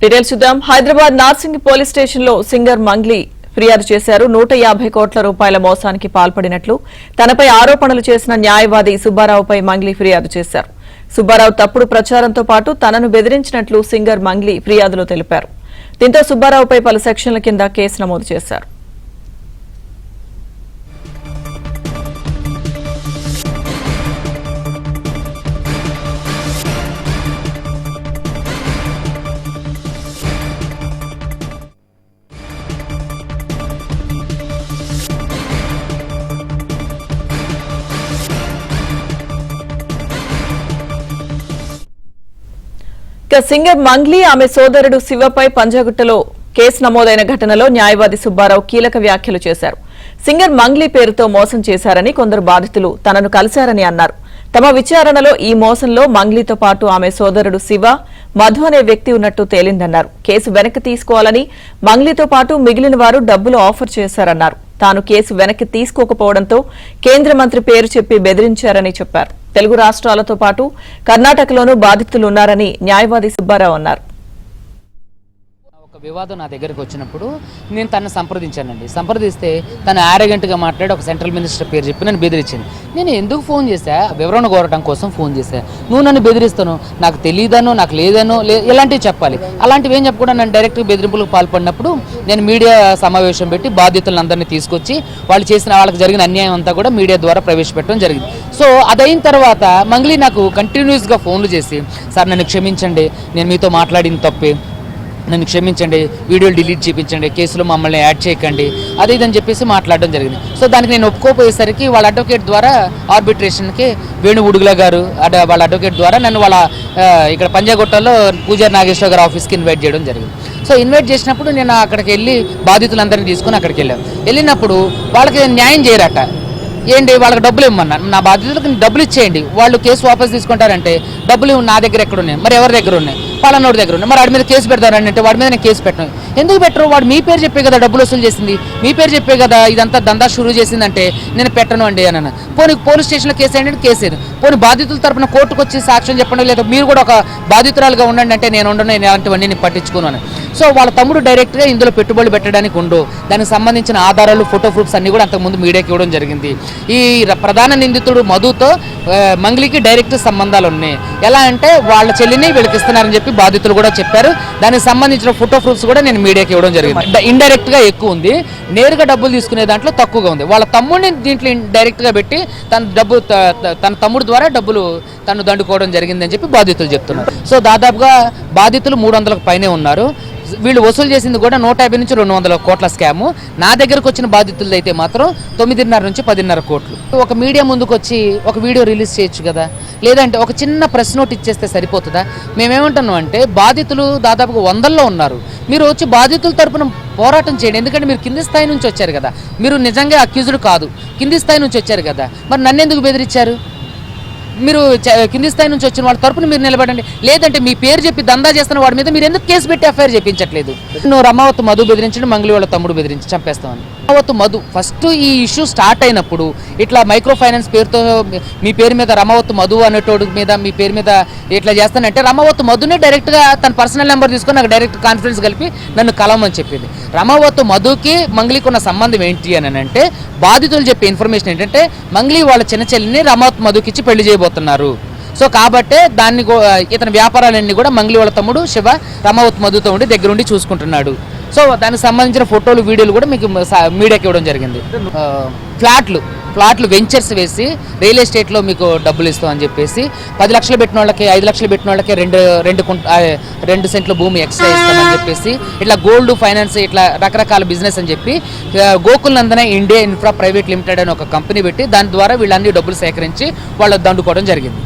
Details చూద్దాం. Hyderabad Narsingi police station లో singer Mangli ఫిర్యాదు చేశారు. 150 కోట్ల రూపాయల మోసానికి పాల్పడినట్లు తనపై ఆరోపణలు చేసిన న్యాయవాది సుబ్బారావుపై మంగ్లీ ఫిర్యాదు చేశారు. సుబ్బారావు తప్పుడు ప్రచారంతో పాటు తనను బెదిరించినట్లు సింగర్ మంగ్లీ ఫిర్యాదులో తెలిపారు. దీంతో సుబ్బారావుపై పలు సెక్షన్ల కింద కేసు నమోదు చేశారు. సింగర్ మంగ్లీ ఆమె సోదరుడు శివపై పంజాగుట్టలో కేసు నమోదైన ఘటనలో న్యాయవాది సుబ్బారావు కీలక వ్యాఖ్యలు చేశారు. సింగర్ మంగ్లీ పేరుతో మోసం చేశారని కొందరు బాధితులు తనను కలిశారని అన్నారు. తమ విచారణలో ఈ మోసంలో మంగ్లీతో పాటు ఆమె సోదరుడు శివ, మధు అనే వ్యక్తి ఉన్నట్టు తేలిందన్నారు. కేసు వెనక్కి తీసుకోవాలని మంగ్లీతో పాటు మిగిలిన వారు డబ్బులు ఆఫర్ చేశారన్నారు. తాను కేసు వెనక్కి తీసుకోకపోవడంతో కేంద్ర మంత్రి పేరు చెప్పి బెదిరించారని చెప్పారు. తెలుగు రాష్ట్రాలతో పాటు కర్ణాటకలోనూ బాధితులున్నారని న్యాయవాది సుబ్బారావు అన్నారు. ఒక వివాదం నా దగ్గరికి వచ్చినప్పుడు నేను తనను సంప్రదిస్తే తను ఆరోగెంట్గా మాట్లాడి ఒక సెంట్రల్ మినిస్టర్ పేరు చెప్పి నన్ను బెదిరించింది. నేను ఎందుకు ఫోన్ చేశా? వివరణ కోరటం కోసం ఫోన్ చేశా. నువ్వు నన్ను బెదిరిస్తాను, నాకు తెలియదనో నాకు లేదనో ఇలాంటివి చెప్పాలి. అలాంటివి ఏం చెప్పకుండా నన్ను డైరెక్ట్గా బెదిరింపులకు పాల్పడినప్పుడు నేను మీడియా సమావేశం పెట్టి బాధితులందరినీ తీసుకొచ్చి వాళ్ళకి జరిగిన అన్యాయం అంతా కూడా మీడియా ద్వారా ప్రవేశపెట్టడం జరిగింది. సో అదైన తర్వాత మంగ్లీ నాకు కంటిన్యూస్గా ఫోన్లు చేసి, సార్ నన్ను క్షమించండి, నేను మీతో మాట్లాడిన తప్పే, నన్ను క్షమించండి, వీడియోలు డిలీట్ చేయించండి, కేసులో మమ్మల్ని యాడ్ చేయకండి, అది ఇదని చెప్పేసి మాట్లాడడం జరిగింది. సో దానికి నేను ఒప్పుకోపోయేసరికి వాళ్ళ అడ్వకేట్ ద్వారా ఆర్బిట్రేషన్కి వేణు ఉడుగుల గారు వాళ్ళ అడ్వకేట్ ద్వారా నన్ను వాళ్ళ ఇక్కడ పంజాగుట్టలో పూజారి నాగేశ్వర గారి ఆఫీస్కి ఇన్వైట్ చేయడం జరిగింది. సో ఇన్వైట్ చేసినప్పుడు నేను అక్కడికి వెళ్ళి బాధితులందరినీ తీసుకుని అక్కడికి వెళ్ళినప్పుడు వాళ్ళకి న్యాయం చేయరట. ఏంటి, వాళ్ళకి డబ్బులు ఇవ్వమన్నా, నా బాధ్యతలకు డబ్బులు ఇచ్చేయండి, వాళ్ళు కేసు వాపసు తీసుకుంటారంటే డబ్బులు నా దగ్గర ఎక్కడ ఉన్నాయి, మరి ఎవరి దగ్గర ఉన్నాయి, పలానోడి దగ్గర ఉన్నాయి, మరి వాడి మీద కేసు పెడతారని అంటే వాడి మీద నేను కేసు పెట్టను. ఎందుకు పెట్టరు? వాడు మీ పేరు చెప్పే కదా డబ్బులు వసూలు చేసింది, మీ పేరు చెప్పే కదా ఇదంతా దందా షురూ చేసిందంటే నేను పెట్టను అండి అని. పోనీ పోలీస్ స్టేషన్లో కేసు వేయండి, కేసు వేయను. పోనీ బాధితుల తరపున కోర్టుకు వచ్చి సాక్ష్యం చెప్పండి, లేదా మీరు కూడా ఒక బాధితురాలుగా ఉండండి అంటే నేను ఉండను, ఇలాంటివన్నీ నేను పట్టించుకోను. సో వాళ్ళ తమ్ముడు డైరెక్ట్గా ఇందులో పెట్టుబడి పెట్టడానికి ఉండు, దానికి సంబంధించిన ఆధారాలు, ఫోటో ప్రూఫ్స్ అన్ని కూడా అంతకుముందు మీడియాకి ఇవ్వడం జరిగింది. ఈ ప్రధాన నిందితుడు మధుతో మంగ్లీకి డైరెక్ట్ సంబంధాలు ఉన్నాయి. ఎలా అంటే వాళ్ళ చెల్లిని వీళ్ళకి ఇస్తున్నారని చెప్పి బాధితులు కూడా చెప్పారు. దానికి సంబంధించిన ఫోటో ప్రూఫ్స్ కూడా నేను మీడియాకి ఇవ్వడం జరిగింది. ఇండైరెక్ట్గా ఎక్కువ ఉంది, నేరుగా డబ్బులు తీసుకునే దాంట్లో తక్కువగా ఉంది. వాళ్ళ తమ్ముడిని దీంట్లో డైరెక్ట్గా పెట్టి తన తమ్ముడు ద్వారా డబ్బులు తను దండుకోవడం జరిగిందని చెప్పి బాధితులు చెప్తున్నారు. సో దాదాపుగా బాధితులు 300కు పైనే ఉన్నారు. వీళ్ళు వసూలు చేసింది కూడా 150 నుంచి 200 కోట్ల స్కాము. నా దగ్గరకు వచ్చిన బాధితులు అయితే మాత్రం 9.5 నుంచి 10.5 కోట్లు. ఒక మీడియా ముందుకు వచ్చి ఒక వీడియో రిలీజ్ చేయొచ్చు కదా, లేదంటే ఒక చిన్న ప్రెస్ నోట్ ఇచ్చేస్తే సరిపోతుందా? మేమేమంటున్నాం అంటే బాధితులు దాదాపుగా 100లో ఉన్నారు. మీరు వచ్చి బాధితుల తరపున పోరాటం చేయండి. ఎందుకంటే మీరు కింది స్థాయి నుంచి వచ్చారు కదా, మీరు నిజంగా అక్యూజ్డ్ కాదు, కింది స్థాయి నుంచి వచ్చారు కదా, మరి నన్ను ఎందుకు బెదిరించారు? మీరు కింది స్థాయి నుంచి వచ్చిన వాళ్ళ తరపున మీరు నిలబడండి. లేదంటే మీ పేరు చెప్పి దందా చేస్తున్న వాడి మీద మీరు ఎందుకు కేసు పెట్టి ఎఫ్ఐఆర్ చేయించట్లేదు? నువ్వు రమావత్ మధు బెదిరించండి, మంగ్లీ వాళ్ళ తమ్ముడు బెదిరించి చంపేస్తామని. రమావత్ మధు ఫస్ట్ ఈ ఇష్యూ స్టార్ట్ అయినప్పుడు ఇట్లా మైక్రో ఫైనాన్స్ పేరుతో మీ పేరు మీద రమావత్ మధు అనేటోడు మీద మీ పేరు మీద ఇట్లా చేస్తానంటే రమావత్ మధునే డైరెక్ట్గా తన పర్సనల్ నెంబర్ తీసుకొని నాకు డైరెక్ట్ కాన్ఫరెన్స్ కలిపి నన్ను కలవమని చెప్పింది. రమావత్ మధుకి మంగ్లీకి ఉన్న సంబంధం ఏంటి అని అంటే బాధితులు చెప్పే ఇన్ఫర్మేషన్ ఏంటంటే మంగ్లీ వాళ్ళ చిన్న చెల్లిని రమావత్ మధుకి ఇచ్చి పెళ్లి చేయబోతున్నారు. సో కాబట్టే దాన్ని ఇతని వ్యాపారాలన్నీ కూడా మంగ్లీ వాళ్ళ తమ్ముడు శివ రమావత్ మధుతో ఉండి దగ్గరుండి చూసుకుంటున్నాడు. సో దానికి సంబంధించిన ఫోటోలు, వీడియోలు కూడా మీకు మీడియాకి ఇవ్వడం జరిగింది. ఫ్లాట్లు వెంచర్స్ వేసి రియల్ ఎస్టేట్లో మీకు డబ్బులు ఇస్తామని చెప్పేసి 10 లక్షలు పెట్టిన వాళ్ళకి, 5 లక్షలు పెట్టిన వాళ్ళకి 2 సెంట్ల భూమి ఎక్స్ట్రా ఇస్తామని చెప్పేసి ఇట్లా గోల్డ్ ఫైనాన్స్ ఇట్లా రకరకాల బిజినెస్ అని చెప్పి గోకుల్ నందన ఇండియా ఇన్ఫ్రా ప్రైవేట్ లిమిటెడ్ అని ఒక కంపెనీ పెట్టి దాని ద్వారా వీళ్ళన్ని డబ్బులు సేకరించి వాళ్ళు దండుకోవడం జరిగింది.